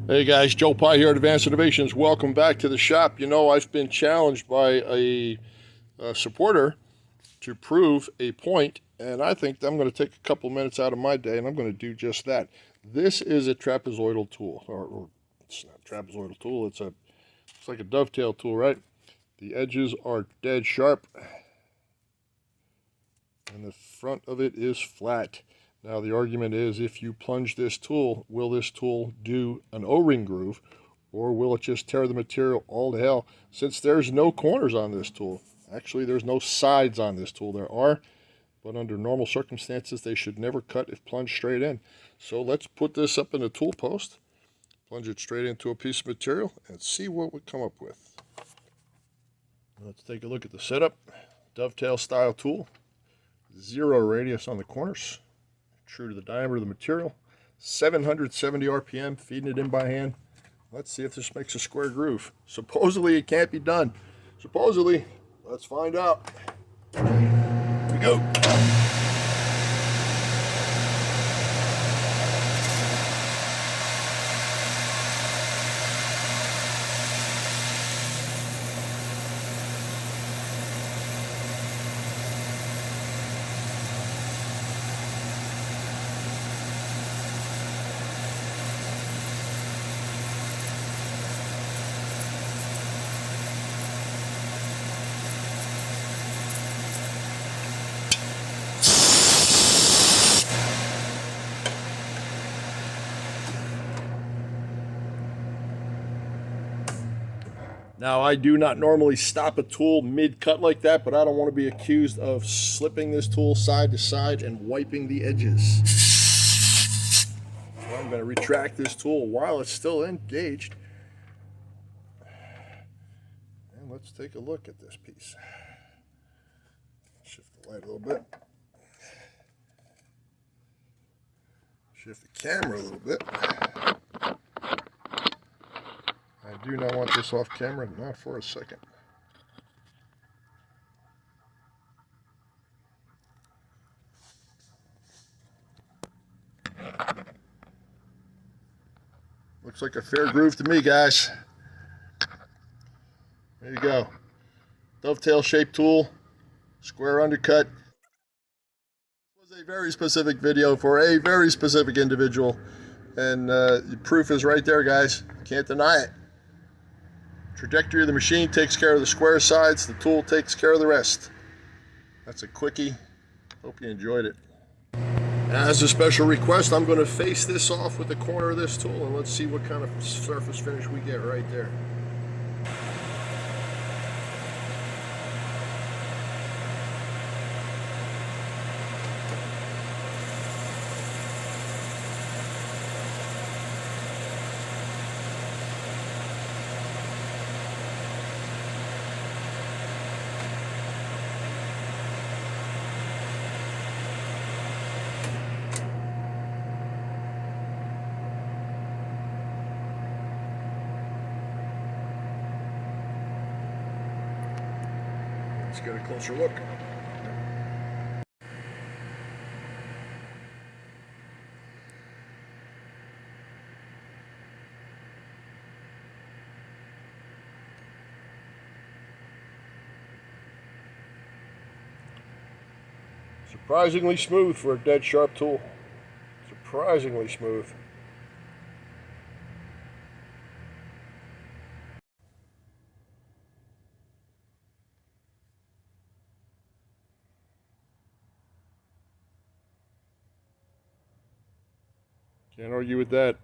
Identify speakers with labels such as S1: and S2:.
S1: Hey guys, Joe Pye here at Advanced Innovations. Welcome back to the shop. You know, I've been challenged by a supporter to prove a point, and I think I'm going to take a couple minutes out of my day and I'm going to do just that. This is a trapezoidal tool, or it's not a trapezoidal tool, it's like a dovetail tool, right? The edges are dead sharp, and the front of it is flat. Now the argument is, if you plunge this tool, will this tool do an O-ring groove, or will it just tear the material all to hell? Since there's no corners on this tool, actually there's no sides on this tool. There are, but under normal circumstances they should never cut if plunged straight in. So let's put this up in a tool post, plunge it straight into a piece of material, and see what we come up with. Let's take a look at the setup. Dovetail style tool, 0 radius on the corners, true to the diameter of the material, 770 RPM, feeding it in by hand. Let's see if this makes a square groove. Supposedly it can't be done. Supposedly. Let's find out. Here we go. Now, I do not normally stop a tool mid-cut like that, but I don't want to be accused of slipping this tool side to side and wiping the edges. So I'm going to retract this tool while it's still engaged. And let's take a look at this piece. Shift the light a little bit. Shift the camera a little bit. I do not want this off camera, not for a second. Looks like a fair groove to me, guys. There you go. Dovetail shaped tool, square undercut. This was a very specific video for a very specific individual, and the proof is right there, guys. Can't deny it. Trajectory of the machine takes care of the square sides. The tool takes care of the rest. That's a quickie. Hope you enjoyed it. As a special request, I'm going to face this off with the corner of this tool, and let's see what kind of surface finish we get right there. Let's get a closer look. Surprisingly smooth for a dead sharp tool. Surprisingly smooth. Can't argue with that.